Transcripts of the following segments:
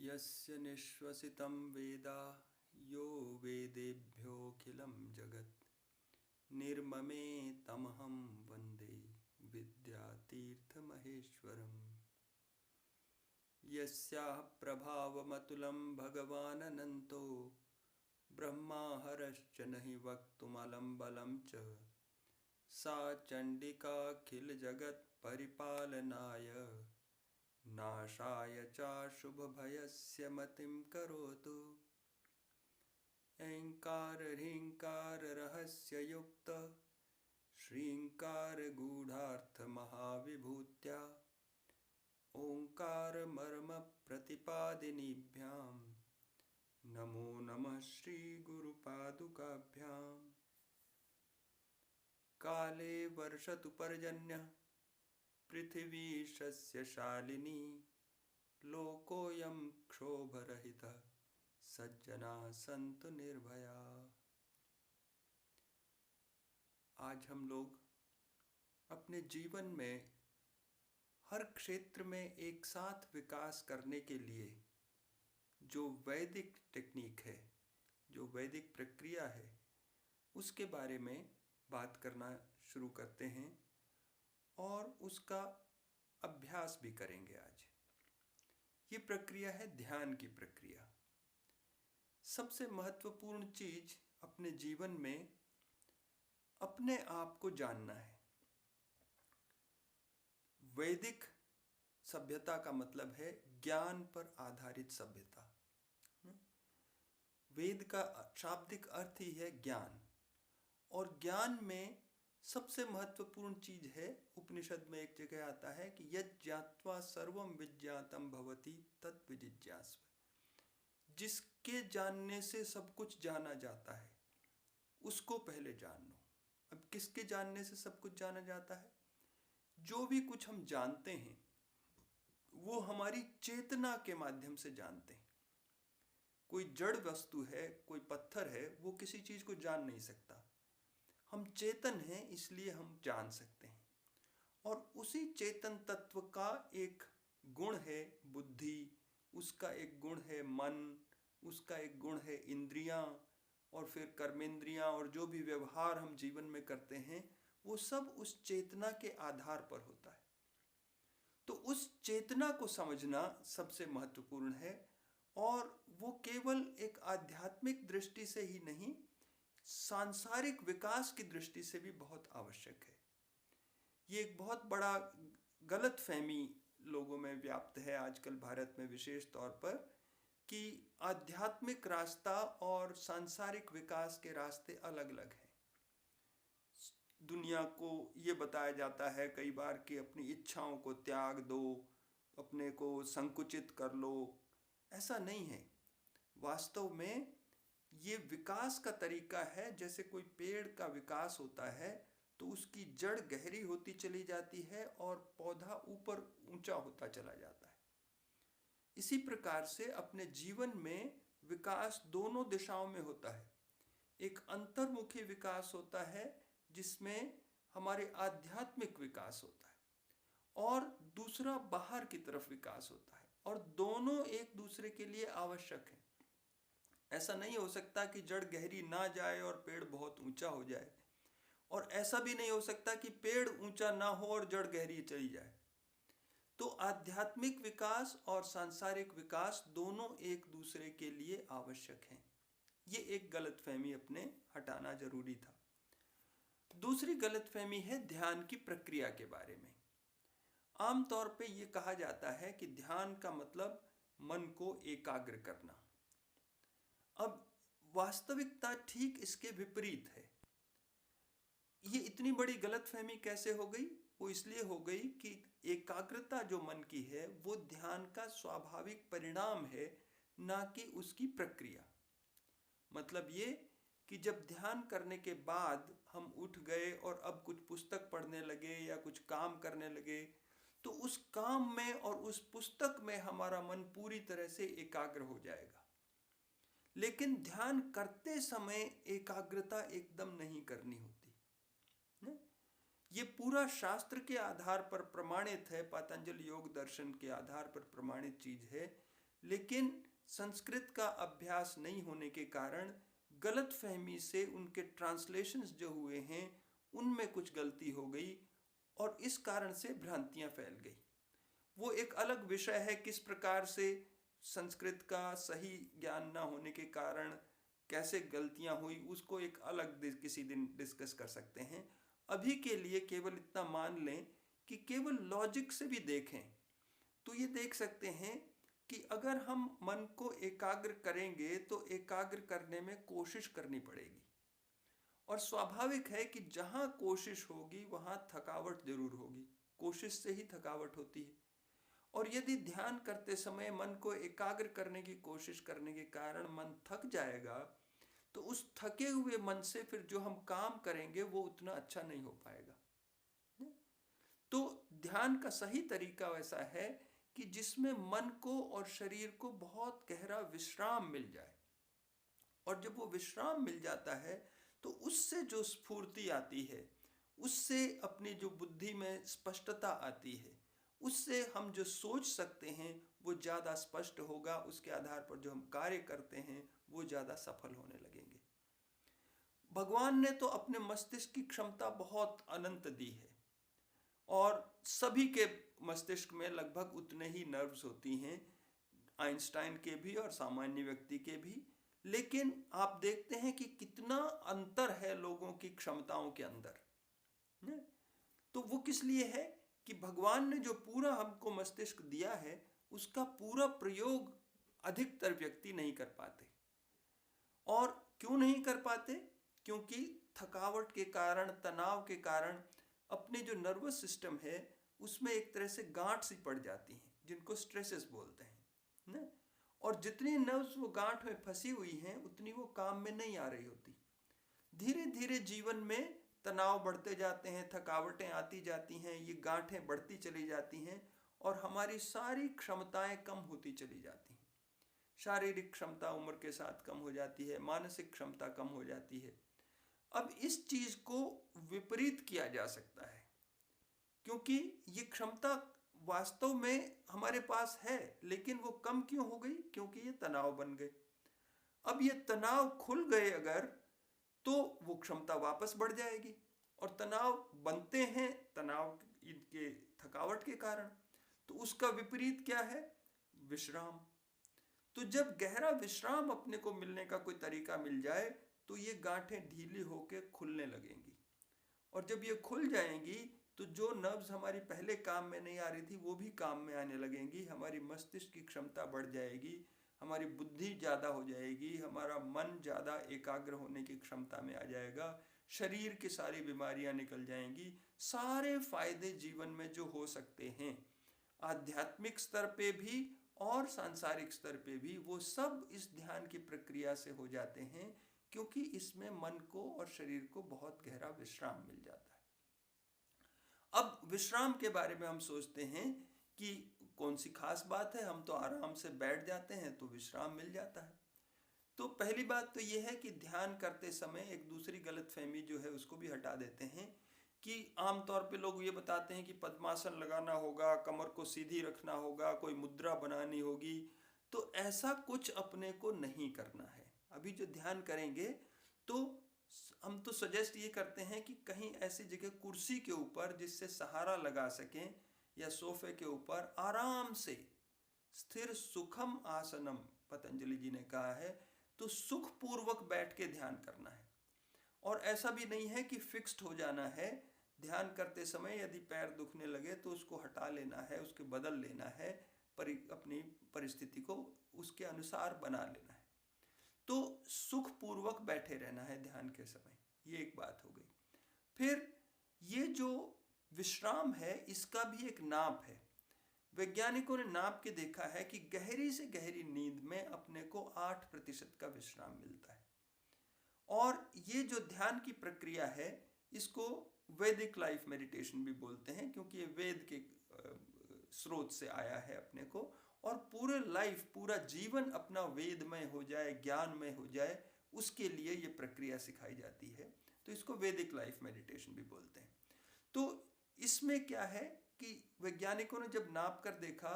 यस्य निश्वसितं वेदा यो वेदेभ्योऽखिलं जगत् निर्ममे तमहं वन्दे विद्यातीर्थमहेश्वरम्। यस्याः प्रभावमतुलं भगवाननन्तो ब्रह्माहरश्च नहि वक्तुमलं बलं च सा चण्डिकाखिलजगत्परिपालनाय नाशाय चाशुभभयस्य मतिं करोतु। ऐङ्कारह्रीङ्काररहस्ययुक्त श्रीङ्कारगूढार्थमहाविभूत्या ओङ्कारमर्मप्रतिपादिनीभ्यां नमो नमः श्रीगुरुपादुकाभ्याम्। काले वर्षतु पर्जन्यः पृथिवी सस्यशालिनी लोकोऽयं क्षोभरहितः सज्जनाः सन्तु निर्भयाः। आज हम लोग अपने जीवन में हर क्षेत्र में एक साथ विकास करने के लिए जो वैदिक टेक्निक है, जो वैदिक प्रक्रिया है, उसके बारे में बात करना शुरू करते हैं और उसका अभ्यास भी करेंगे आज। ये प्रक्रिया है ध्यान की प्रक्रिया। सबसे महत्वपूर्ण चीज अपने जीवन में अपने आप को जानना है। वैदिक सभ्यता का मतलब है ज्ञान पर आधारित सभ्यता। वेद का शाब्दिक अर्थ ही है ज्ञान, और ज्ञान में सबसे महत्वपूर्ण चीज है, उपनिषद में एक जगह आता है कि यज्ञात्वा सर्वं विज्ञातम भवति तत् विजिज्ञास्व। जिसके जानने से सब कुछ जाना जाता है उसको पहले जान लो। अब किसके जानने से सब कुछ जाना जाता है? जो भी कुछ हम जानते हैं वो हमारी चेतना के माध्यम से जानते हैं। कोई जड़ वस्तु है, कोई पत्थर है, वो किसी चीज को जान नहीं सकता। हम चेतन हैं इसलिए हम जान सकते हैं। और उसी चेतन तत्व का एक गुण है बुद्धि, उसका एक गुण है मन, उसका एक गुण है इंद्रियां, और फिर कर्मेंद्रियां, और जो भी व्यवहार हम जीवन में करते हैं वो सब उस चेतना के आधार पर होता है। तो उस चेतना को समझना सबसे महत्वपूर्ण है, और वो केवल एक आध्यात्मिक दृष्टि से ही नहीं, सांसारिक विकास की दृष्टि से भी बहुत आवश्यक है। ये एक बहुत बड़ा गलतफहमी लोगों में व्याप्त है आजकल भारत में विशेष तौर पर, कि आध्यात्मिक रास्ता और सांसारिक विकास के रास्ते अलग अलग हैं। दुनिया को ये बताया जाता है कई बार कि अपनी इच्छाओं को त्याग दो, अपने को संकुचित कर लो। ऐसा नहीं है। वास्तव में ये विकास का तरीका है। जैसे कोई पेड़ का विकास होता है तो उसकी जड़ गहरी होती चली जाती है और पौधा ऊपर ऊंचा होता चला जाता है। इसी प्रकार से अपने जीवन में विकास दोनों दिशाओं में होता है। एक अंतर्मुखी विकास होता है जिसमें हमारे आध्यात्मिक विकास होता है, और दूसरा बाहर की तरफ विकास होता है, और दोनों एक दूसरे के लिए आवश्यक हैं। ऐसा नहीं हो सकता कि जड़ गहरी ना जाए और पेड़ बहुत ऊंचा हो जाए, और ऐसा भी नहीं हो सकता कि पेड़ ऊंचा ना हो और जड़ गहरी चली जाए। तो आध्यात्मिक विकास और सांसारिक विकास दोनों एक दूसरे के लिए आवश्यक हैं। ये एक गलतफहमी अपने हटाना जरूरी था। दूसरी गलतफहमी है ध्यान की प्रक्रिया के बारे में। आमतौर पे ये कहा जाता है कि ध्यान का मतलब मन को एकाग्र करना। अब वास्तविकता ठीक इसके विपरीत है। ये इतनी बड़ी गलतफहमी कैसे हो गई? वो इसलिए हो गई कि एकाग्रता जो मन की है वो ध्यान का स्वाभाविक परिणाम है, ना कि उसकी प्रक्रिया। मतलब ये कि जब ध्यान करने के बाद हम उठ गए और अब कुछ पुस्तक पढ़ने लगे या कुछ काम करने लगे, तो उस काम में और उस पुस्तक में हमारा मन पूरी तरह से एकाग्र हो जाएगा। लेकिन ध्यान करते समय एकाग्रता एकदम नहीं करनी होती। ये पूरा शास्त्र के आधार पर प्रमाणित है, पतंजलि योग दर्शन के आधार पर प्रमाणित चीज है लेकिन संस्कृत का अभ्यास नहीं होने के कारण गलत फहमी से उनके ट्रांसलेशंस जो हुए हैं उनमें कुछ गलती हो गई और इस कारण से भ्रांतियां फैल गई। वो एक अलग विषय है, किस प्रकार से संस्कृत का सही ज्ञान ना होने के कारण कैसे गलतियां हुई, उसको एक अलग किसी दिन डिस्कस कर सकते हैं। अभी के लिए केवल इतना मान लें कि केवल लॉजिक से भी देखें तो ये देख सकते हैं कि अगर हम मन को एकाग्र करेंगे तो एकाग्र करने में कोशिश करनी पड़ेगी, और स्वाभाविक है कि जहाँ कोशिश होगी वहाँ थकावट जरूर होगी, कोशिश से ही थकावट होती है। और यदि ध्यान करते समय मन को एकाग्र करने की कोशिश करने के कारण मन थक जाएगा तो उस थके हुए मन से फिर जो हम काम करेंगे वो उतना अच्छा नहीं हो पाएगा। तो ध्यान का सही तरीका वैसा है कि जिसमें मन को और शरीर को बहुत गहरा विश्राम मिल जाए, और जब वो विश्राम मिल जाता है तो उससे जो स्फूर्ति आती है, उससे अपनी जो बुद्धि में स्पष्टता आती है, उससे हम जो सोच सकते हैं वो ज़्यादा स्पष्ट होगा, उसके आधार पर जो हम कार्य करते हैं वो ज़्यादा सफल होने लगेंगे। भगवान ने तो अपने मस्तिष्क की क्षमता बहुत अनंत दी है, और सभी के मस्तिष्क में लगभग उतने ही नर्व्स होती हैं, आइंस्टाइन के भी और सामान्य व्यक्ति के भी। लेकिन आप देखते हैं कि कितना अंतर है लोगों की क्षमताओं के अंदर। तो वो किस लिए है कि भगवान ने जो पूरा हमको मस्तिष्क दिया है उसका पूरा प्रयोग अधिकतर व्यक्ति नहीं कर पाते। और क्यों नहीं कर पाते? क्योंकि थकावट के कारण, तनाव के कारण अपने जो नर्वस सिस्टम है उसमें एक तरह से गांठ सी पड़ जाती हैं, जिनको स्ट्रेसेस बोलते हैं ना। और जितनी नर्व्स वो गांठ में फंसी हुई हैं उतनी वो काम में नहीं आ रही होती। धीरे धीरे जीवन में तनाव बढ़ते जाते हैं, थकावटें आती जाती हैं, ये गांठें बढ़ती चली जाती हैं और हमारी सारी क्षमताएं कम होती चली जाती हैं। शारीरिक क्षमता उम्र के साथ कम हो जाती है, मानसिक क्षमता कम हो जाती है। अब इस चीज को विपरीत किया जा सकता है, क्योंकि ये क्षमता वास्तव में हमारे पास है, लेकिन वो कम क्यों हो गई? क्योंकि ये तनाव बन गए। अब ये तनाव खुल गए अगर, तो वो क्षमता वापस बढ़ जाएगी। और तनाव बनते हैं तनाव इनके थकावट के कारण, तो उसका विपरीत क्या है? विश्राम। तो जब गहरा विश्राम अपने को मिलने का कोई तरीका मिल जाए तो ये गांठें ढीली होकर खुलने लगेंगी, और जब ये खुल जाएंगी तो जो नर्व्स हमारी पहले काम में नहीं आ रही थी वो भी काम में आने लगेंगी, हमारी मस्तिष्क की क्षमता बढ़ जाएगी, हमारी बुद्धि ज़्यादा हो जाएगी, हमारा मन ज़्यादा एकाग्र होने की क्षमता में आ जाएगा, शरीर की सारी बीमारियां निकल जाएंगी। सारे फायदे जीवन में जो हो सकते हैं आध्यात्मिक स्तर पे भी और सांसारिक स्तर पे भी, वो सब इस ध्यान की प्रक्रिया से हो जाते हैं, क्योंकि इसमें मन को और शरीर को बहुत गहरा विश्राम मिल जाता है। अब विश्राम के बारे में हम सोचते हैं कि कौन सी खास बात है, हम तो आराम से बैठ जाते हैं तो विश्राम मिल जाता है। तो पहली बात तो ये है कि ध्यान करते समय एक दूसरी गलतफहमी जो है उसको भी हटा देते हैं कि आमतौर पे लोग ये बताते हैं कि पद्मासन लगाना होगा, कमर को सीधी रखना होगा, कोई मुद्रा बनानी होगी। तो ऐसा कुछ अपने को नहीं करना है। अभी जो ध्यान करेंगे तो हम तो सजेस्ट ये करते हैं कि कहीं ऐसी जगह कुर्सी के ऊपर जिससे सहारा लगा सकें, या सोफे के ऊपर आराम से, स्थिर सुखम आसनम पतंजलि जी ने कहा है, तो सुखपूर्वक बैठ के ध्यान करना है। और ऐसा भी नहीं है कि फिक्स्ड हो जाना है। ध्यान करते समय यदि पैर दुखने लगे तो उसको हटा लेना है, उसके बदल लेना है, अपनी परिस्थिति को उसके अनुसार बना लेना है। तो सुखपूर्वक बैठे रहना है ध्यान के समय, ये एक बात हो गई। फिर ये जो विश्राम है इसका भी एक नाप है। वैज्ञानिकों ने नाप के देखा है कि गहरी से गहरी नींद में अपने को 8% का विश्राम मिलता है। और ये जो ध्यान की प्रक्रिया है इसको वैदिक लाइफ मेडिटेशन भी बोलते हैं, क्योंकि ये वेद के स्रोत से आया है अपने को। और पूरे लाइफ, पूरा जीवन अपना वेदमय हो जाए, ज्ञानमय हो जाए, उसके लिए ये प्रक्रिया सिखाई जाती है। तो इसको वैदिक लाइफ मेडिटेशन भी बोलते हैं। तो इसमें क्या है कि वैज्ञानिकों ने जब नाप कर देखा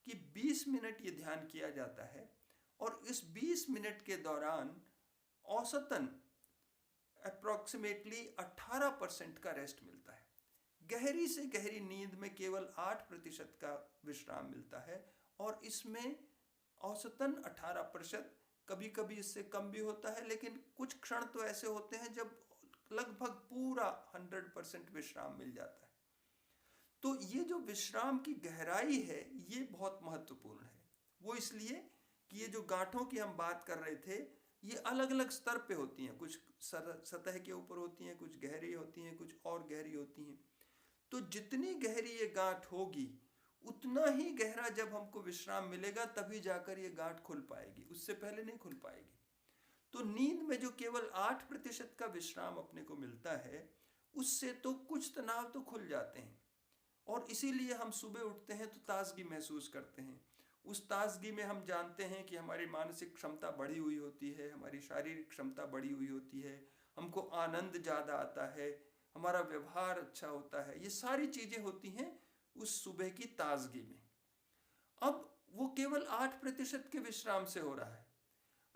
कि 20 मिनट ये ध्यान किया जाता है और इस 20 मिनट के दौरान औसतन अप्रॉक्सीमेटली 18% का रेस्ट मिलता है। गहरी से गहरी नींद में केवल 8% का विश्राम मिलता है और इसमें औसतन 18%, कभी कभी इससे कम भी होता है, लेकिन कुछ क्षण तो ऐसे होते हैं जब लगभग पूरा 100% विश्राम मिल जाता है। तो ये जो विश्राम की गहराई है ये बहुत महत्वपूर्ण है। वो इसलिए कि ये जो गांठों की हम बात कर रहे थे ये अलग अलग स्तर पे होती हैं, कुछ सतह के ऊपर होती हैं, कुछ गहरी होती हैं, कुछ और गहरी होती हैं। तो जितनी गहरी ये गांठ होगी उतना ही गहरा जब हमको विश्राम मिलेगा तभी जाकर ये गांठ खुल पाएगी, उससे पहले नहीं खुल पाएगी। तो नींद में जो केवल 8% का विश्राम अपने को मिलता है उससे तो कुछ तनाव तो खुल जाते हैं और इसीलिए हम सुबह उठते हैं तो ताजगी महसूस करते हैं। उस ताजगी में हम जानते हैं कि हमारी मानसिक क्षमता बढ़ी हुई होती है, हमारी शारीरिक क्षमता बढ़ी हुई होती है, हमको आनंद ज़्यादा आता है, हमारा व्यवहार अच्छा होता है। ये सारी चीज़ें होती हैं उस सुबह की ताजगी में। अब वो केवल 8% के विश्राम से हो रहा है।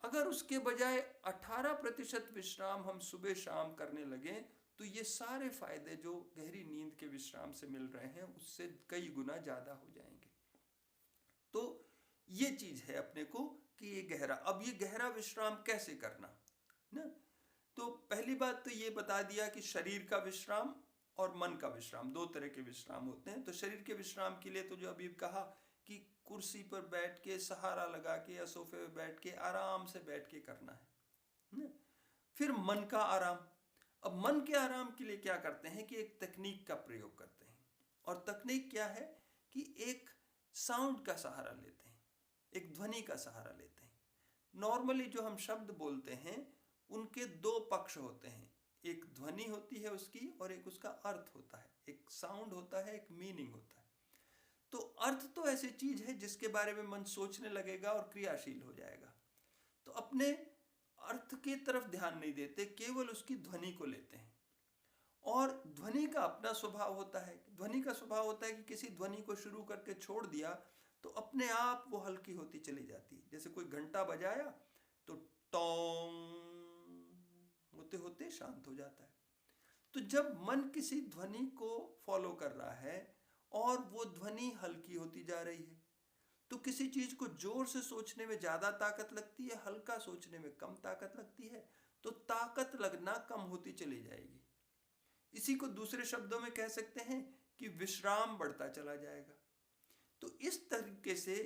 अगर उसके बजाय 18% विश्राम हम सुबह शाम करने लगें तो ये सारे फायदे जो गहरी नींद के विश्राम से मिल रहे हैं उससे कई गुना ज़्यादा हो जाएंगे। तो ये चीज़ है अपने को कि ये गहरा, अब ये गहरा विश्राम कैसे करना ना। तो पहली बात तो ये बता दिया कि शरीर का विश्राम और मन का विश्राम, दो तरह के विश्राम होते हैं। तो शरीर के विश्राम के लिए तो जो अभी कहा कि कुर्सी पर बैठ के सहारा लगा के या सोफे पर बैठ के आराम से बैठ के करना है ना। फिर मन का आराम, अब मन के आराम के लिए क्या करते हैं कि एक तकनीक का प्रयोग करते हैं। और तकनीक क्या है कि एक साउंड का सहारा लेते हैं, एक ध्वनि का सहारा लेते हैं। नॉर्मली जो हम शब्द बोलते हैं उनके दो पक्ष होते हैं, एक ध्वनि होती है उसकी और एक उसका अर्थ होता है। एक साउंड होता है, एक मीनिंग होता है। तो अर्थ तो ऐसी चीज है जिसके बारे में मन सोचने लगेगा और क्रियाशील हो जाएगा। तो अपने अर्थ की तरफ ध्यान नहीं देते, केवल उसकी ध्वनि को लेते हैं। और ध्वनि का अपना स्वभाव होता है। ध्वनि का स्वभाव होता है कि किसी ध्वनि को शुरू करके छोड़ दिया तो अपने आप वो हल्की होती चली जाती है। जैसे कोई घंटा बजाया तो टोंग होते होते शांत हो जाता है। तो जब मन किसी ध्वनि को फॉलो कर रहा है और वो ध्वनि हल्की होती जा रही है तो किसी चीज को जोर से सोचने में ज्यादा ताकत लगती है, हल्का सोचने में कम ताकत लगती है। तो ताकत लगना कम होती चली जाएगी। इसी को दूसरे शब्दों में कह सकते हैं कि विश्राम बढ़ता चला जाएगा। तो इस तरीके से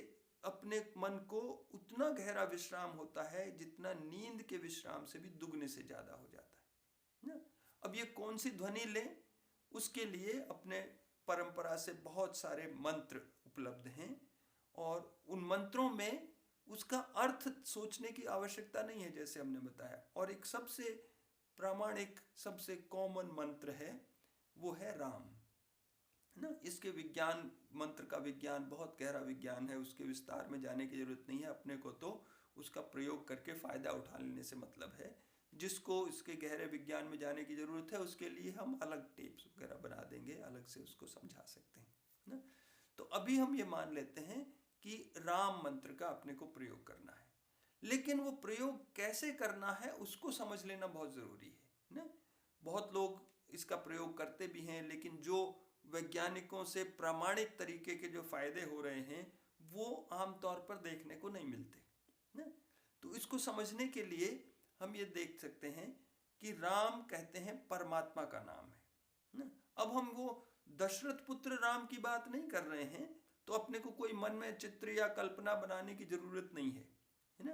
अपने मन को उतना गहरा विश्राम होता है जितना नींद के विश्राम से भी दुगने से ज्यादा हो जाता है ना। अब ये कौन सी ध्वनि लें, उसके लिए अपने परंपरा से बहुत सारे मंत्र उपलब्ध हैं और उन मंत्रों में उसका अर्थ सोचने की आवश्यकता नहीं है जैसे हमने बताया। और एक सबसे प्रामाणिक, सबसे कॉमन मंत्र है वो है राम ना। इसके विज्ञान, मंत्र का विज्ञान बहुत गहरा विज्ञान है, उसके विस्तार में जाने की जरूरत नहीं है। अपने को तो उसका प्रयोग करके फायदा उठा लेने से मतलब है। जिसको इसके गहरे विज्ञान में जाने की जरूरत है उसके लिए हम अलग टिप्स वगैरह बना देंगे, अलग से उसको समझा सकते हैं ना। तो अभी हम ये मान लेते हैं कि राम मंत्र का अपने को प्रयोग करना है, लेकिन वो प्रयोग कैसे करना है उसको समझ लेना बहुत जरूरी है ना। बहुत लोग इसका प्रयोग करते भी हैं लेकिन जो वैज्ञानिकों से प्रामाणिक तरीके के जो फायदे हो रहे हैं वो आमतौर पर देखने को नहीं मिलते ना। तो इसको समझने के लिए हम ये देख सकते हैं कि राम कहते हैं परमात्मा का नाम है ना। अब हम वो दशरथ पुत्र राम की बात नहीं कर रहे हैं तो अपने को कोई मन में चित्र या कल्पना बनाने की जरूरत नहीं है ना।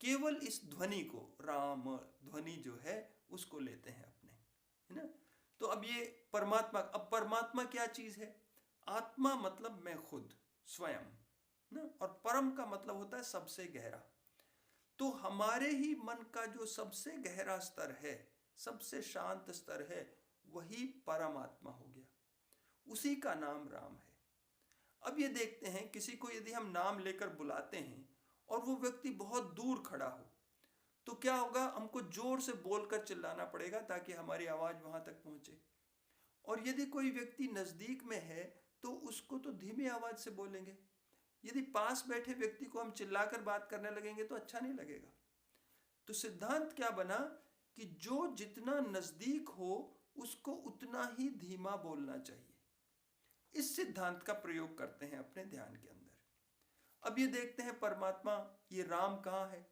केवल इस ध्वनि को, राम ध्वनि जो है उसको लेते हैं अपने, है ना। तो अब ये परमात्मा, अब परमात्मा क्या चीज है? आत्मा मतलब मैं खुद, स्वयं ना, और परम का मतलब होता है सबसे गहरा। तो हमारे ही मन का जो सबसे गहरा स्तर है, सबसे शांत स्तर है, वही परमात्मा हो गया। उसी का नाम राम है। अब ये देखते हैं किसी को यदि हम नाम लेकर बुलाते हैं और वो व्यक्ति बहुत दूर खड़ा हो तो क्या होगा, हमको जोर से बोलकर चिल्लाना पड़ेगा ताकि हमारी आवाज वहां तक पहुंचे। और यदि कोई व्यक्ति नजदीक में है तो उसको तो धीमी आवाज से बोलेंगे। यदि पास बैठे व्यक्ति को हम चिल्लाकर बात करने लगेंगे तो अच्छा नहीं लगेगा। तो सिद्धांत क्या बना कि जो जितना नजदीक हो उसको उतना ही धीमा बोलना चाहिए। इस सिद्धांत का प्रयोग करते हैं अपने ध्यान के अंदर। अब ये देखते हैं परमात्मा, ये राम कहाँ है?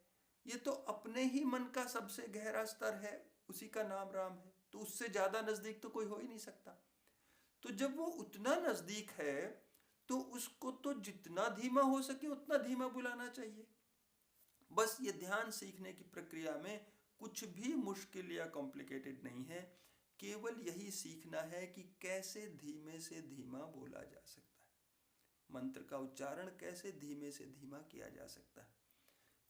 ये तो अपने ही मन का सबसे गहरा स्तर है, उसी का नाम राम है, तो उससे ज्यादा नजदीक तो कोई हो ही नहीं सकता। तो जब वो उतना नजदीक है तो उसको तो जितना धीमा हो सके उतना धीमा बुलाना चाहिए। बस ये ध्यान सीखने की प्रक्रिया में कुछ भी मुश्किल या कॉम्प्लिकेटेड नहीं है, केवल यही सीखना है कि कैसे धीमे से धीमा बोला जा सकता है, मंत्र का उच्चारण कैसे धीमे से धीमा किया जा सकता है।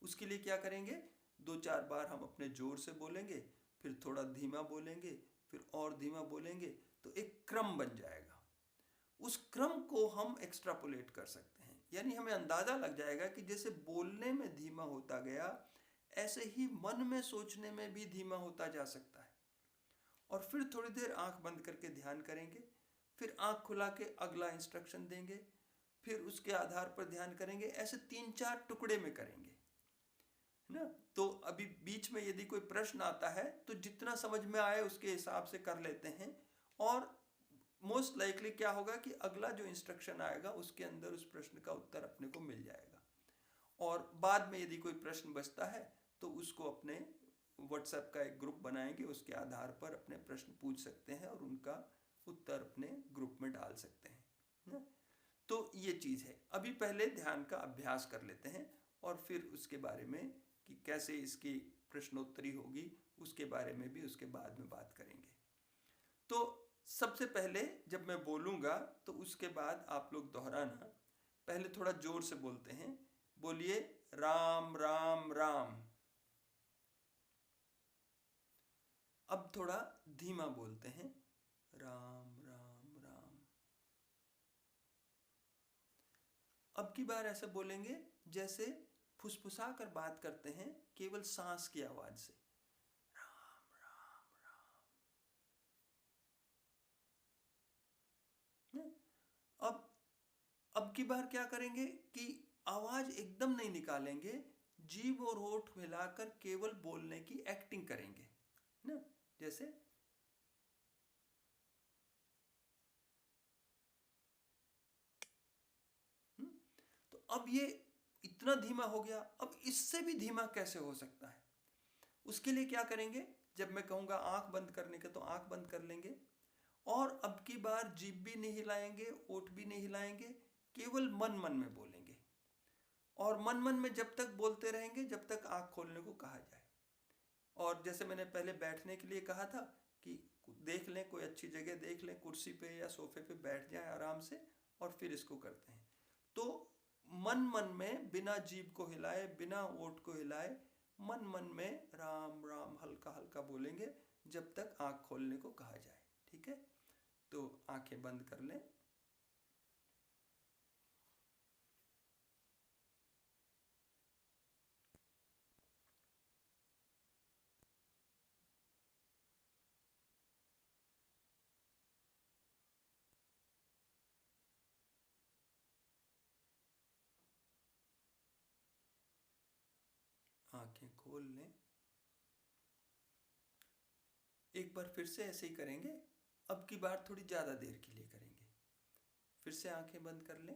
उसके लिए क्या करेंगे, 2-4 बार हम अपने जोर से बोलेंगे, फिर थोड़ा धीमा बोलेंगे, फिर और धीमा बोलेंगे, तो एक क्रम बन जाएगा। उस क्रम को हम एक्स्ट्रापोलेट कर सकते हैं, यानी हमें अंदाजा लग जाएगा कि जैसे बोलने में धीमा होता गया, ऐसे ही मन में सोचने में भी धीमा होता जा सकता है। और फिर थोड़ी देर आंख बंद करके ध्यान करेंगे, फिर आंख खुला के अगला इंस्ट्रक्शन देंगे, फिर उसके आधार पर ध्यान करेंगे। ऐसे 3-4 टुकड़े में करेंगे, है ना। तो अभी बीच में यदि कोई प्रश्न आता है तो जितना समझ में आए उसके हिसाब से कर लेते हैं, और मोस्ट लाइकली क्या होगा कि अगला जो इंस्ट्रक्शन आएगा उसके अंदर उस प्रश्न का उत्तर अपने को मिल जाएगा। और बाद में यदि कोई प्रश्न बचता है तो उसको अपने व्हाट्सएप का एक ग्रुप बनाएंगे, उसके आधार पर अपने प्रश्न पूछ सकते हैं और उनका उत्तर अपने ग्रुप में डाल सकते हैं ना। तो ये चीज़ है। अभी पहले ध्यान का अभ्यास कर लेते हैं और फिर उसके बारे में कि कैसे इसकी प्रश्नोत्तरी होगी उसके बारे में भी उसके बाद में बात करेंगे। तो सबसे पहले जब मैं बोलूँगा तो उसके बाद आप लोग दोहराना। पहले थोड़ा जोर से बोलते हैं, बोलिए राम राम राम। अब थोड़ा धीमा बोलते हैं, राम राम राम। अब की बार ऐसे बोलेंगे जैसे फुसफुसा कर बात करते हैं, केवल सांस की आवाज से, राम राम राम। अब की बार क्या करेंगे कि आवाज एकदम नहीं निकालेंगे, जीभ और होठ मिलाकर केवल बोलने की एक्टिंग करेंगे ना। जैसे तो अब ये इतना धीमा हो गया, अब इससे भी धीमा कैसे हो सकता है? उसके लिए क्या करेंगे, जब मैं कहूँगा आंख बंद करने के तो आंख बंद कर लेंगे, और अब की बार जीभ भी नहीं हिलाएंगे, ओठ भी नहीं हिलाएंगे, केवल मन मन में बोलेंगे। और मन मन में जब तक बोलते रहेंगे जब तक आंख खोलने को कहा जाए। और जैसे मैंने पहले बैठने के लिए कहा था कि देख लें, कोई अच्छी जगह देख लें, कुर्सी पे या सोफे पे बैठ जाएं आराम से, और फिर इसको करते हैं। तो मन मन में बिना जीभ को हिलाए, बिना ओठ को हिलाए, मन मन में राम राम हल्का हल्का बोलेंगे जब तक आंख खोलने को कहा जाए। ठीक है, तो आंखें बंद कर लें। आंखें खोल लें। एक बार फिर से ऐसे ही करेंगे, अब की बार थोड़ी ज़्यादा देर के लिए करेंगे। फिर से आंखें बंद कर लें।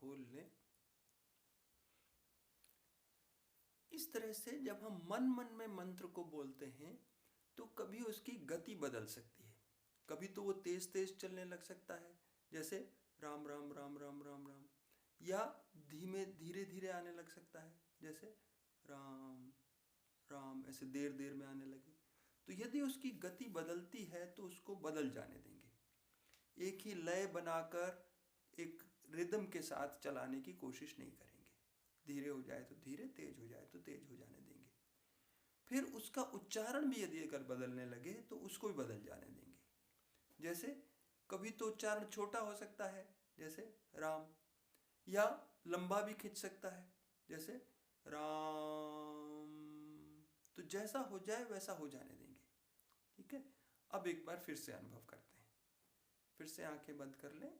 खोल लें। इस तरह से जब हम मन मन में मंत्र को बोलते हैं तो कभी उसकी गति बदल सकती है। कभी तो वो तेज तेज चलने लग सकता है, जैसे राम राम राम राम राम राम, या धीमे धीरे धीरे आने लग सकता है, जैसे राम राम, ऐसे देर देर में आने लगे। तो यदि उसकी गति बदलती है तो उसको बदल जाने देंगे। एक ही लय बनाकर एक रिदम के साथ चलाने की कोशिश नहीं करेंगे। धीरे हो जाए तो धीरे, तेज हो जाए तो तेज हो जाने देंगे। फिर उसका उच्चारण भी यदि अगर बदलने लगे तो उसको भी बदल जाने देंगे। जैसे कभी तो उच्चारण छोटा हो सकता है, जैसे राम, या लंबा भी खिंच सकता है, जैसे राम। तो जैसा हो जाए वैसा हो जाने देंगे। ठीक है, अब एक बार फिर से अनुभव करते हैं। फिर से आंखें बंद कर लें।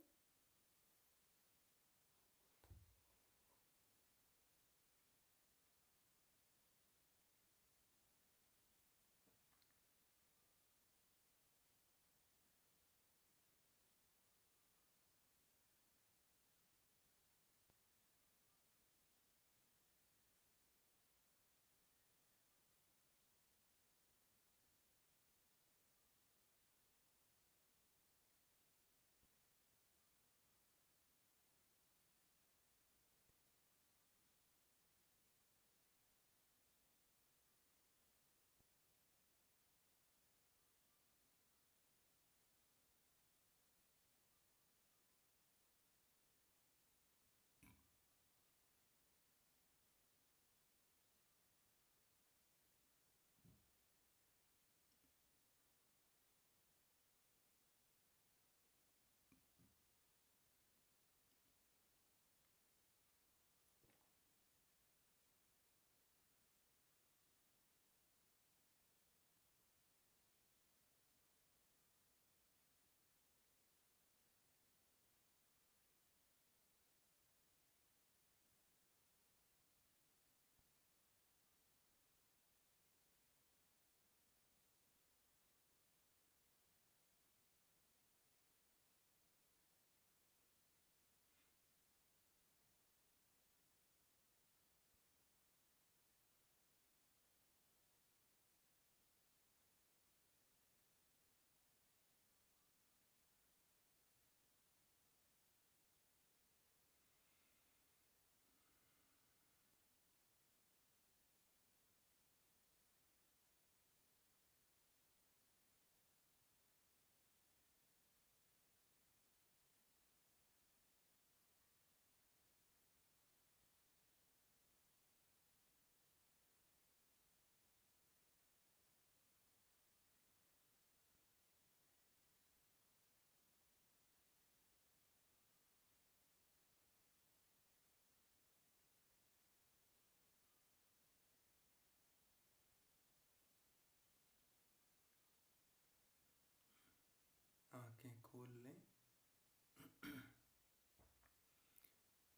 आंखें खोल लें।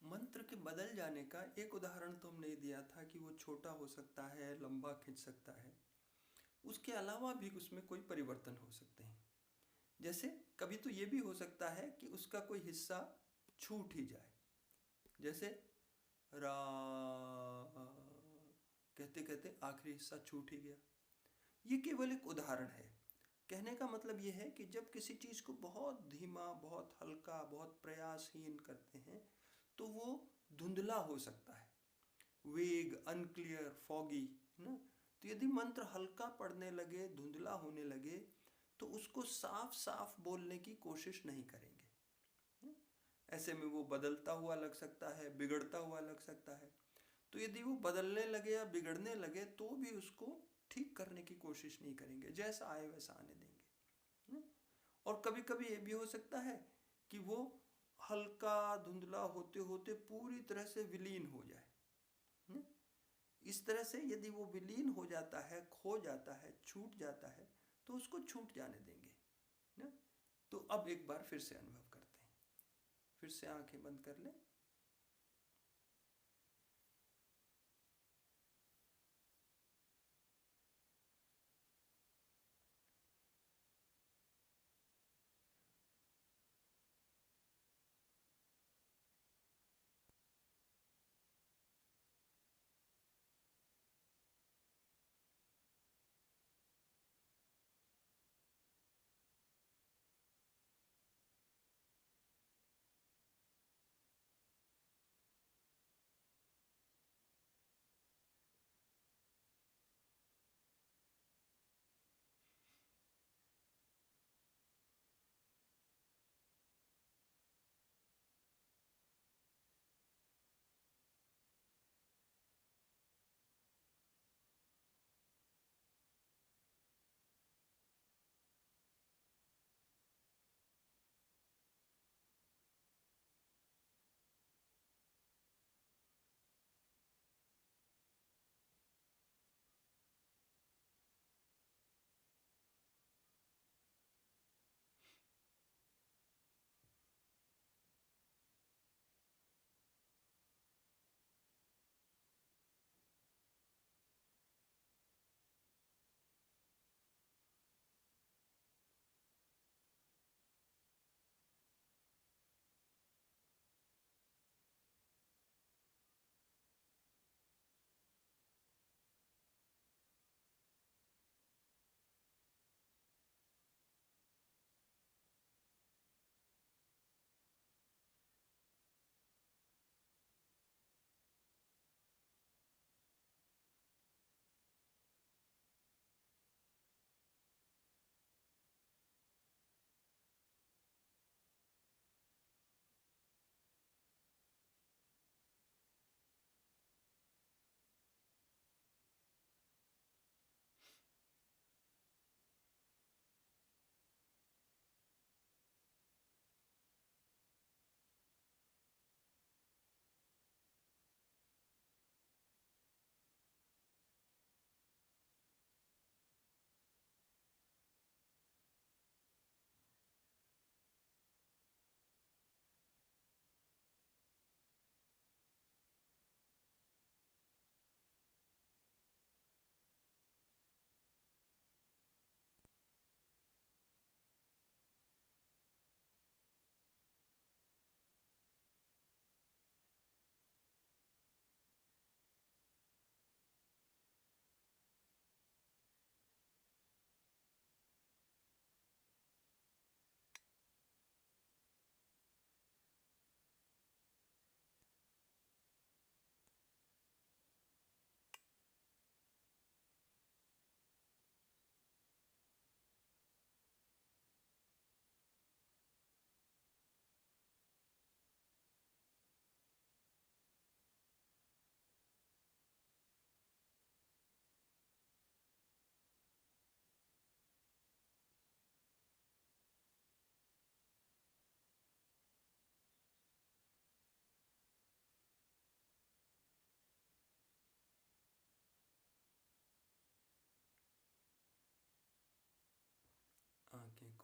मंत्र के बदल जाने का एक उदाहरण तो हमने दिया था कि वो छोटा हो सकता है, लंबा खिंच सकता है। उसके अलावा भी उसमें कोई परिवर्तन हो सकते हैं। जैसे कभी तो ये भी हो सकता है कि उसका कोई हिस्सा छूट ही जाए, जैसे रा कहते कहते आखिरी हिस्सा छूट ही गया। ये केवल एक उदाहरण है। कहने का मतलब ये है कि जब किसी चीज़ को बहुत धीमा, बहुत हल्का, बहुत प्रयासहीन करते हैं तो वो धुंधला हो सकता है, वेग, अनक्लियर, फॉगी, है ना। तो यदि मंत्र हल्का पड़ने लगे, धुंधला होने लगे, तो उसको साफ साफ बोलने की कोशिश नहीं करेंगे। ऐसे में वो बदलता हुआ लग सकता है, बिगड़ता हुआ लग सकता है। तो यदि वो बदलने लगे या बिगड़ने लगे तो भी उसको ठीक करने की कोशिश नहीं करेंगे, जैसा आए वैसा आने देंगे। और कभी कभी ये भी हो सकता है कि वो हल्का धुंधला होते होते पूरी तरह से विलीन हो जाए। इस तरह से यदि वो विलीन हो जाता है, खो जाता है, छूट जाता है, तो उसको छूट जाने देंगे ना। तो अब एक बार फिर से अनुभव करते हैं। फिर से आंखें बंद कर लें।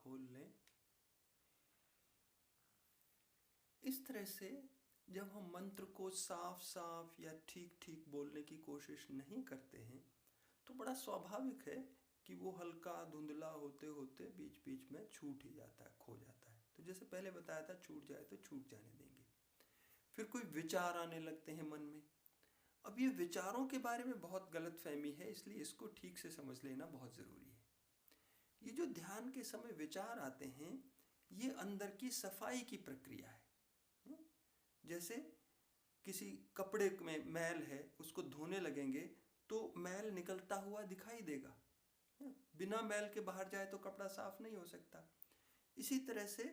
खोल लें। इस तरह से जब हम मंत्र को साफ साफ या ठीक ठीक बोलने की कोशिश नहीं करते हैं तो बड़ा स्वाभाविक है कि वो हल्का धुंधला होते होते बीच बीच में छूट ही जाता है, खो जाता है। तो जैसे पहले बताया था, छूट जाए तो छूट जाने देंगे। फिर कोई विचार आने लगते हैं मन में। अब ये विचारों के बारे में बहुत गलत फहमी है, इसलिए इसको ठीक से समझ लेना बहुत ज़रूरी है। ये जो ध्यान के समय विचार आते हैं, ये अंदर की सफाई की प्रक्रिया है। जैसे किसी कपड़े में मैल है, उसको धोने लगेंगे तो मैल निकलता हुआ दिखाई देगा। बिना मैल के बाहर जाए तो कपड़ा साफ नहीं हो सकता। इसी तरह से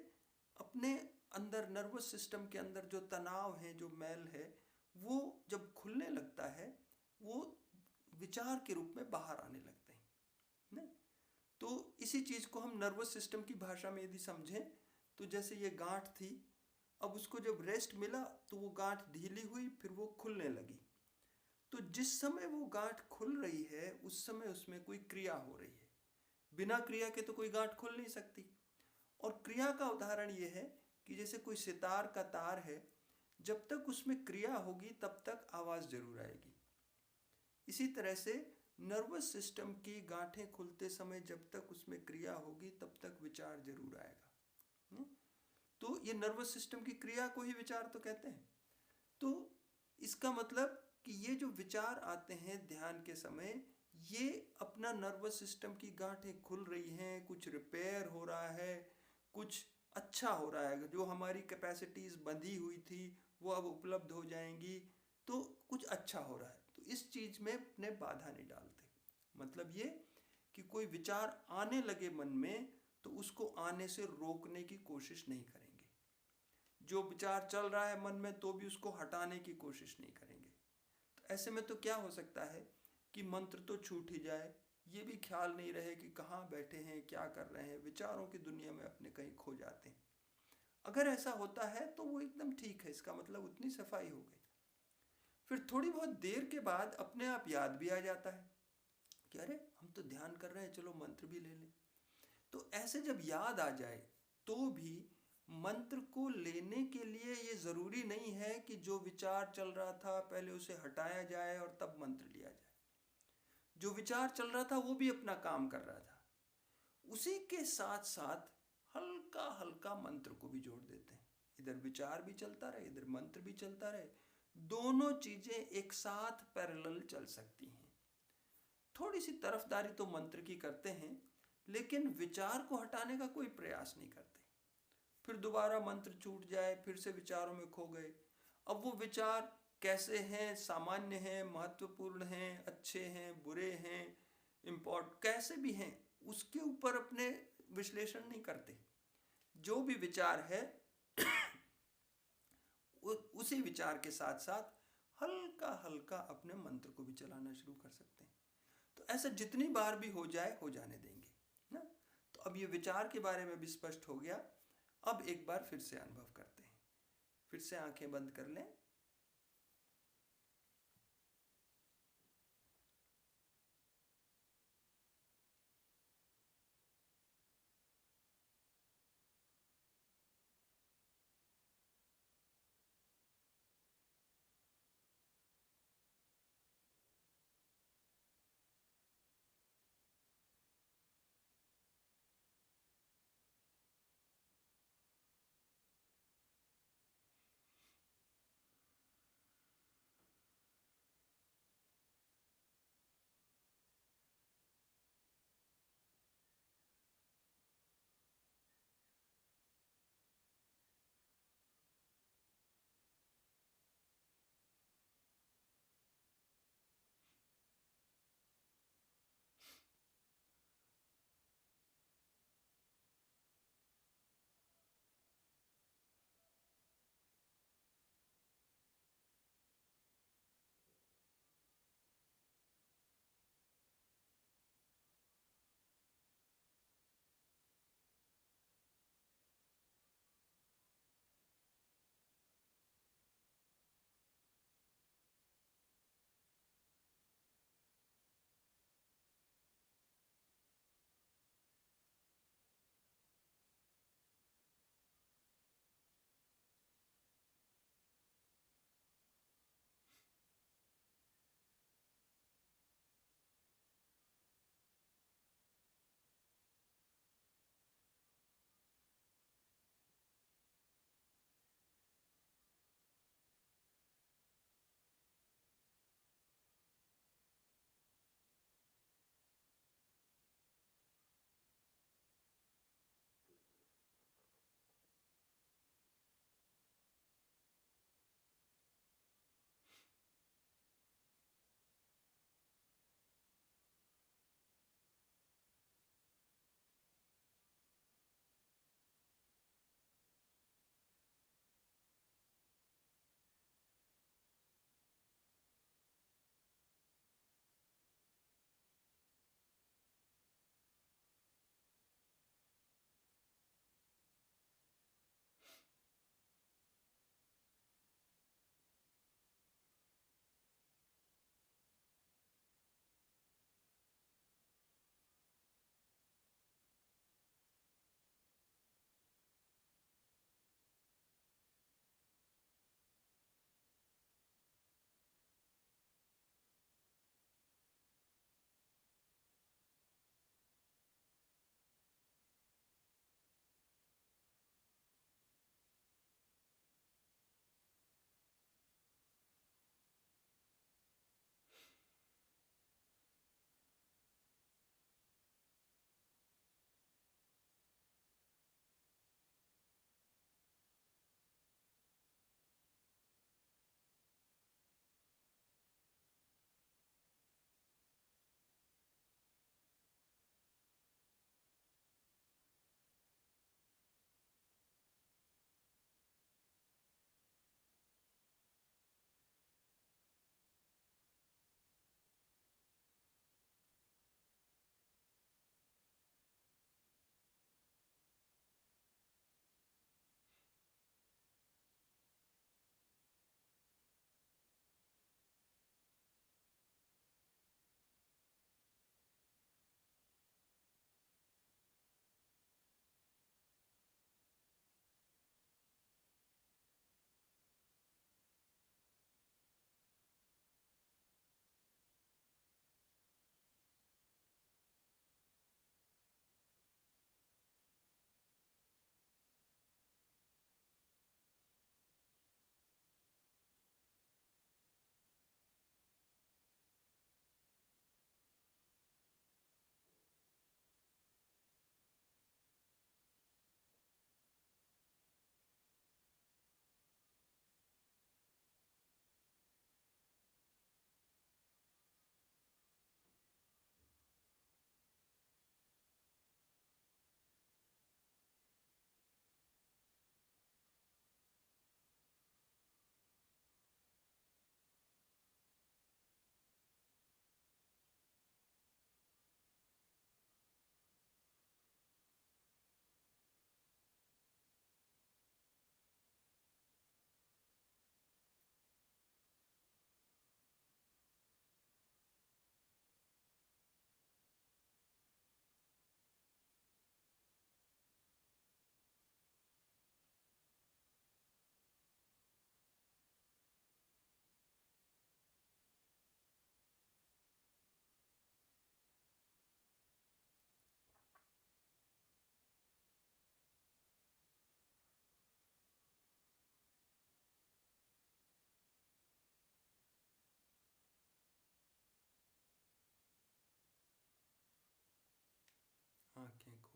अपने अंदर नर्वस सिस्टम के अंदर जो तनाव है, जो मैल है, वो जब खुलने लगता है वो विचार के रूप में बाहर आने लगते हैं ना। तो इसी चीज़ को हम नर्वस सिस्टम की भाषा में यदि समझें तो जैसे ये गांठ थी, अब उसको जब रेस्ट मिला तो वो गांठ ढीली हुई, फिर वो खुलने लगी। तो जिस समय वो गांठ खुल रही है उस समय उसमें कोई क्रिया हो रही है। बिना क्रिया के तो कोई गांठ खुल नहीं सकती। और क्रिया का उदाहरण ये है कि जैसे कोई सितार का तार है, जब तक उसमें क्रिया होगी तब तक आवाज़ जरूर आएगी। इसी तरह से नर्वस सिस्टम की गांठें खुलते समय जब तक उसमें क्रिया होगी तब तक विचार जरूर आएगा। तो ये नर्वस सिस्टम की क्रिया को ही विचार तो कहते हैं। तो इसका मतलब कि ये जो विचार आते हैं ध्यान के समय, ये अपना नर्वस सिस्टम की गांठें खुल रही हैं, कुछ रिपेयर हो रहा है, कुछ अच्छा हो रहा है। जो हमारी कैपेसिटीज़ बंधी हुई थी वो अब उपलब्ध हो जाएंगी, तो कुछ अच्छा हो रहा है। तो इस चीज़ में अपने बाधा नहीं डालते। मतलब ये कि कोई विचार आने लगे मन में तो उसको आने से रोकने की कोशिश नहीं करेंगे। जो विचार चल रहा है मन में तो भी उसको हटाने की कोशिश नहीं करेंगे। तो ऐसे में तो क्या हो सकता है कि मंत्र तो छूट ही जाए, ये भी ख्याल नहीं रहे कि कहाँ बैठे हैं, क्या कर रहे हैं, विचारों की दुनिया में अपने कहीं खो जाते हैं। अगर ऐसा होता है तो वो एकदम ठीक है, इसका मतलब उतनी सफाई हो गई। फिर थोड़ी बहुत देर के बाद अपने आप याद भी आ जाता है कि अरे हम तो ध्यान कर रहे हैं, चलो मंत्र भी ले लें। तो ऐसे जब याद आ जाए तो भी मंत्र को लेने के लिए ये ज़रूरी नहीं है कि जो विचार चल रहा था पहले उसे हटाया जाए और तब मंत्र लिया जाए। जो विचार चल रहा था वो भी अपना काम कर रहा था, उसी के साथ साथ हल्का हल्का मंत्र को भी जोड़ देते हैं। इधर विचार भी चलता रहे, इधर मंत्र भी चलता रहे, दोनों चीज़ें एक साथ पैरेलल चल सकती हैं। थोड़ी सी तरफदारी तो मंत्र की करते हैं, लेकिन विचार को हटाने का कोई प्रयास नहीं करते। फिर दोबारा मंत्र छूट जाए, फिर से विचारों में खो गए। अब वो विचार कैसे हैं, सामान्य हैं, महत्वपूर्ण हैं, अच्छे हैं, बुरे हैं, कैसे भी हैं, उसके ऊपर अपने विश्लेषण नहीं करते। जो भी विचार है उसी विचार के साथ साथ हल्का हल्का अपने मंत्र को भी चलाना शुरू कर सकते हैं। तो ऐसा जितनी बार भी हो जाए, हो जाने देंगे ना। तो अब ये विचार के बारे में भी स्पष्ट हो गया। अब एक बार फिर से अनुभव करते हैं। फिर से आंखें बंद कर लें।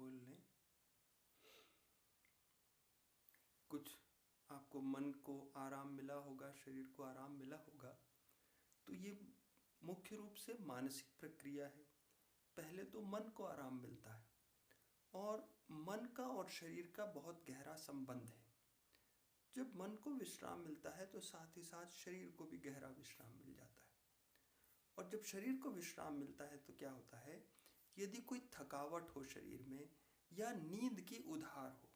खोल लें। कुछ आपको मन को आराम मिला होगा, शरीर को आराम मिला होगा। तो ये मुख्य रूप से मानसिक प्रक्रिया है। पहले तो मन को आराम मिलता है, और मन का और शरीर का बहुत गहरा संबंध है। जब मन को विश्राम मिलता है तो साथ ही साथ शरीर को भी गहरा विश्राम मिल जाता है। और जब शरीर को विश्राम मिलता है तो क्या होता है, यदि कोई थकावट हो शरीर में या नींद की उधार हो,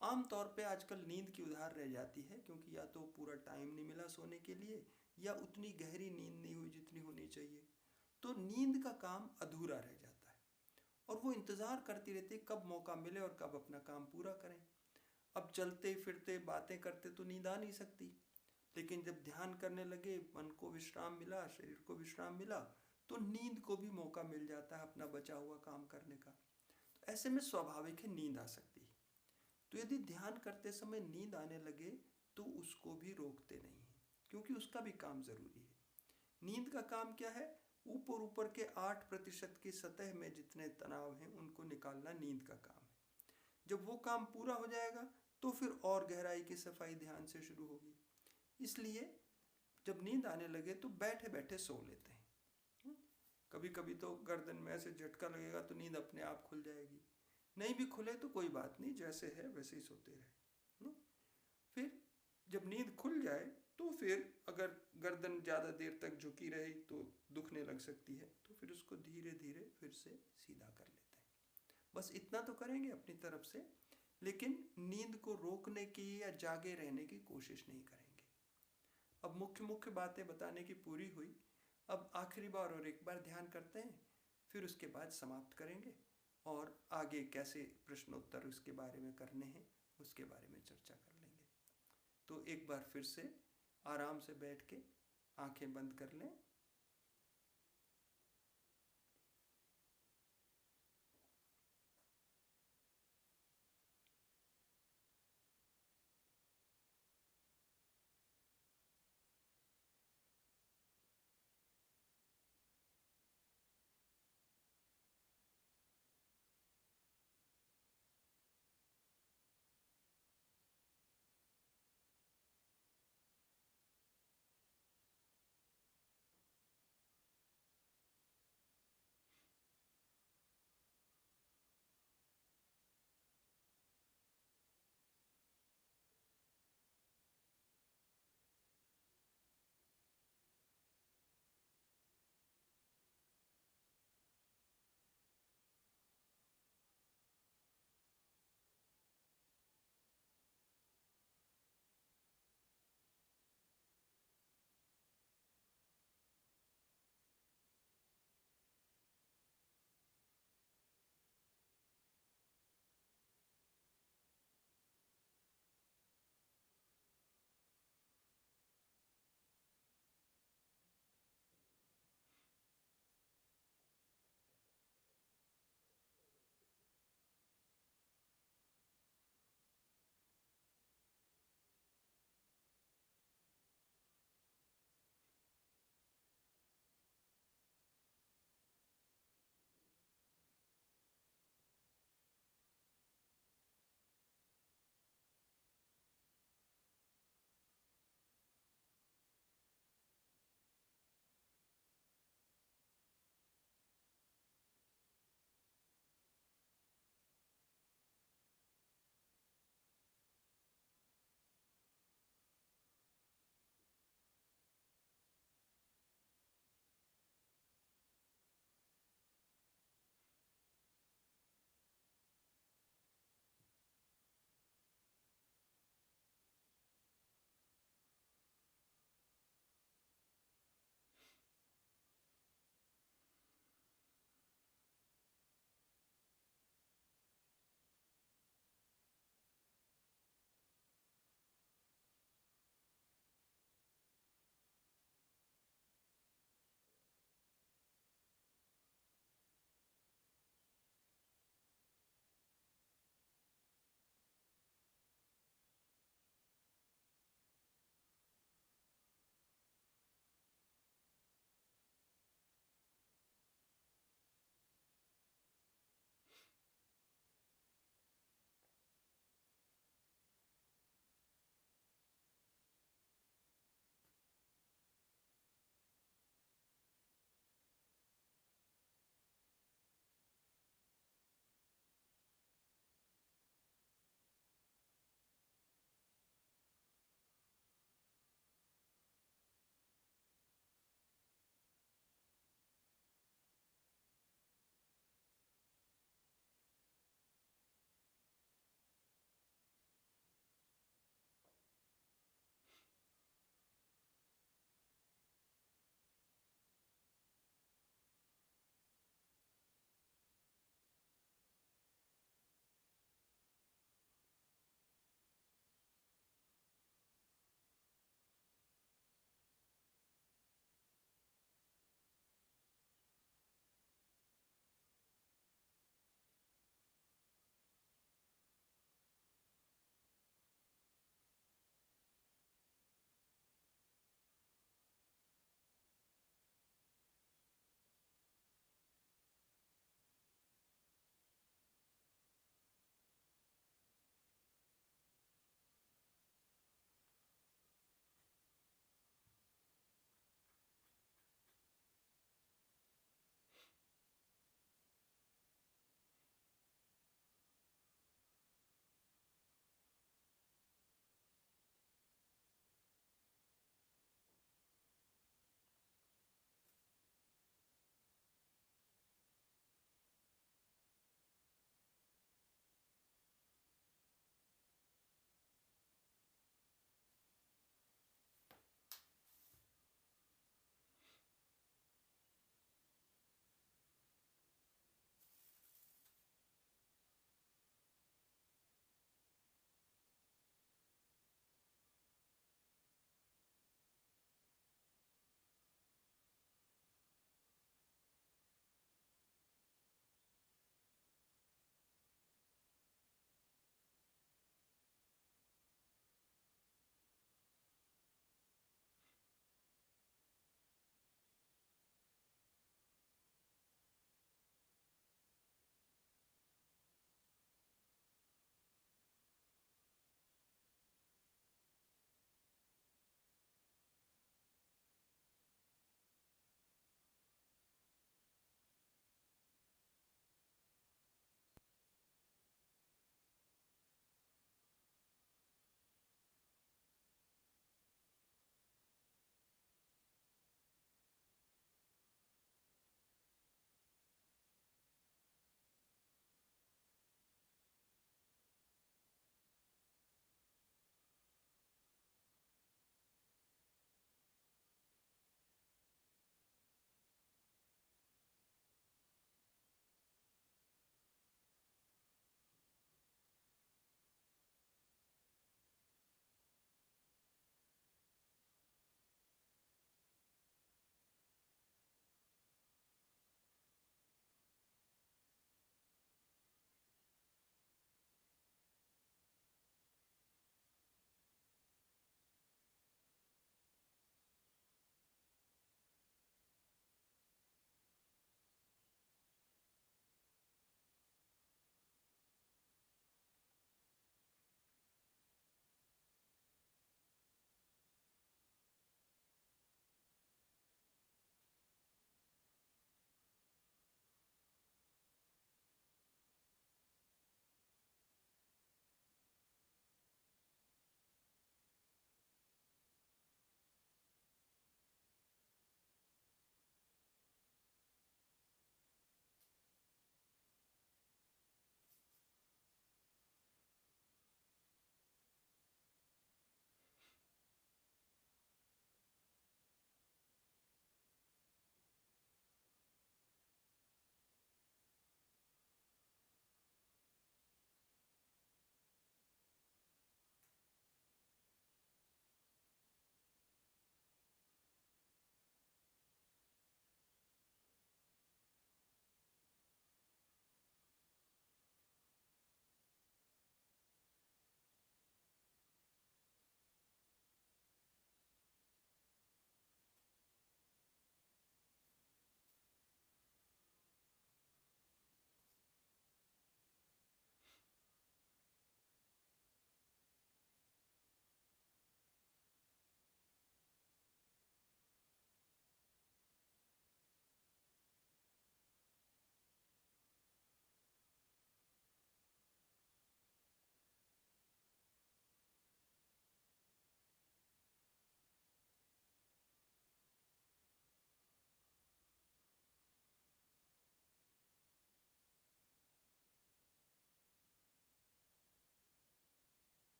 आमतौर पे आजकल नींद की उधार रह जाती है क्योंकि या तो पूरा टाइम नहीं मिला सोने के लिए या उतनी गहरी नींद नहीं हुई जितनी होनी चाहिए, तो नींद का काम अधूरा रह जाता है और वो इंतज़ार करती रहती है कब मौका मिले और कब अपना काम पूरा करें। अब चलते फिरते बातें करते तो नींद आ नहीं सकती, लेकिन जब ध्यान करने लगे, मन को विश्राम मिला, शरीर को विश्राम मिला, तो नींद को भी मौका मिल जाता है अपना बचा हुआ काम करने का। तो ऐसे में स्वाभाविक है नींद आ सकती है। तो यदि ध्यान करते समय नींद आने लगे तो उसको भी रोकते नहीं हैं, क्योंकि उसका भी काम ज़रूरी है। नींद का काम क्या है, ऊपर ऊपर के 8% की सतह में जितने तनाव हैं उनको निकालना नींद का काम है। जब वो काम पूरा हो जाएगा तो फिर और गहराई की सफाई ध्यान से शुरू होगी। इसलिए जब नींद आने लगे तो बैठे बैठे सो लेते हैं। कभी कभी तो गर्दन में ऐसे झटका लगेगा तो नींद अपने आप खुल जाएगी, नहीं भी खुले तो कोई बात नहीं, जैसे है वैसे ही सोते रहे। फिर जब नींद खुल जाए तो फिर अगर गर्दन ज़्यादा देर तक झुकी रही तो दुखने लग सकती है, तो फिर उसको धीरे धीरे फिर से सीधा कर लेते हैं। बस इतना तो करेंगे अपनी तरफ से, लेकिन नींद को रोकने की या जागे रहने की कोशिश नहीं करेंगे। अब मुख्य मुख्य बातें बताने की पूरी हुई। अब आखिरी बार और एक बार ध्यान करते हैं, फिर उसके बाद समाप्त करेंगे और आगे कैसे प्रश्नोत्तर उसके बारे में करने हैं उसके बारे में चर्चा कर लेंगे। तो एक बार फिर से आराम से बैठ के आंखें बंद कर लें।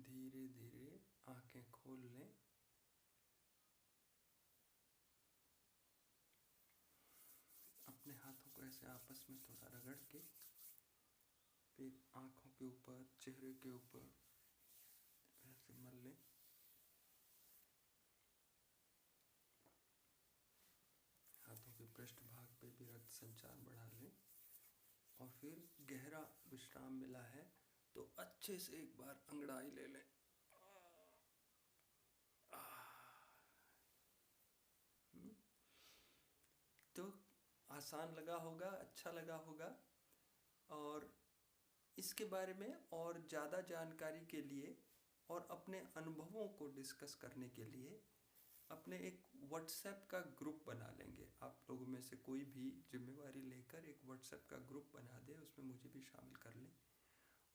धीरे धीरे आंखें खोल लें। अपने हाथों को ऐसे आपस में थोड़ा रगड़ के फिर आंखों के ऊपर, चेहरे के ऊपर ऐसे मल लें। हाथों के पृष्ठ भाग पे भी रक्त संचार बढ़ा लें। और फिर गहरा विश्राम मिला है तो अच्छे से एक बार अंगड़ाई ले लें। तो आसान लगा होगा, अच्छा लगा होगा। और इसके बारे में और ज़्यादा जानकारी के लिए और अपने अनुभवों को डिस्कस करने के लिए अपने एक व्हाट्सएप का ग्रुप बना लेंगे। आप लोगों में से कोई भी जिम्मेवारी लेकर एक व्हाट्सएप का ग्रुप बना दे, उसमें मुझे भी शामिल कर लें।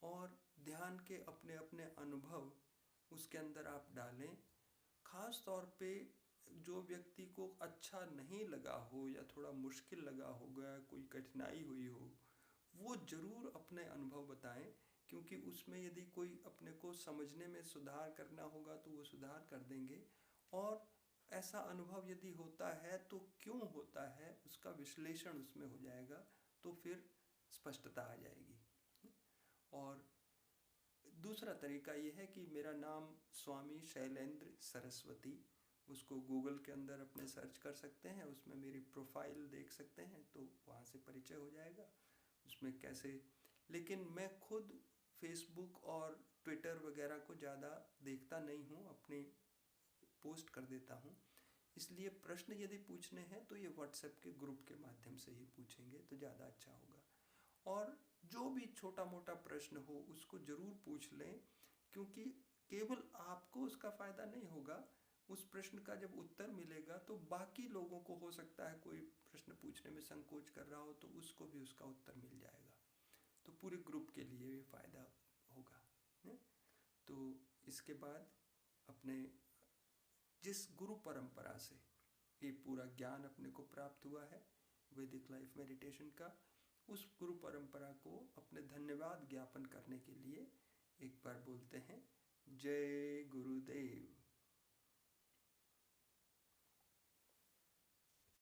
और ध्यान के अपने अपने अनुभव उसके अंदर आप डालें। ख़ास तौर पे जो व्यक्ति को अच्छा नहीं लगा हो या थोड़ा मुश्किल लगा होगा, कोई कठिनाई हुई हो, वो ज़रूर अपने अनुभव बताएं। क्योंकि उसमें यदि कोई अपने को समझने में सुधार करना होगा तो वो सुधार कर देंगे। और ऐसा अनुभव यदि होता है तो क्यों होता है उसका विश्लेषण उसमें हो जाएगा, तो फिर स्पष्टता आ जाएगी। और दूसरा तरीका ये है कि मेरा नाम स्वामी शैलेंद्र सरस्वती, उसको गूगल के अंदर अपने सर्च कर सकते हैं, उसमें मेरी प्रोफाइल देख सकते हैं, तो वहाँ से परिचय हो जाएगा उसमें कैसे। लेकिन मैं खुद फेसबुक और ट्विटर वगैरह को ज़्यादा देखता नहीं हूँ, अपनी पोस्ट कर देता हूँ। इसलिए प्रश्न यदि पूछने हैं तो ये व्हाट्सएप के ग्रुप के माध्यम से ही पूछेंगे तो ज़्यादा अच्छा होगा। और जो भी छोटा मोटा प्रश्न हो उसको ज़रूर पूछ लें, क्योंकि केवल आपको उसका फ़ायदा नहीं होगा। उस प्रश्न का जब उत्तर मिलेगा तो बाकी लोगों को हो सकता है कोई प्रश्न पूछने में संकोच कर रहा हो तो उसको भी उसका उत्तर मिल जाएगा। तो पूरे ग्रुप के लिए ये फ़ायदा होगा। तो इसके बाद अपने जिस गुरु परंपरा से ये पूरा ज्ञान अपने को प्राप्त हुआ है वैदिक लाइफ मेडिटेशन का, उस गुरु परंपरा को अपने धन्यवाद ज्ञापन करने के लिए एक बार बोलते हैं, जय गुरुदेव।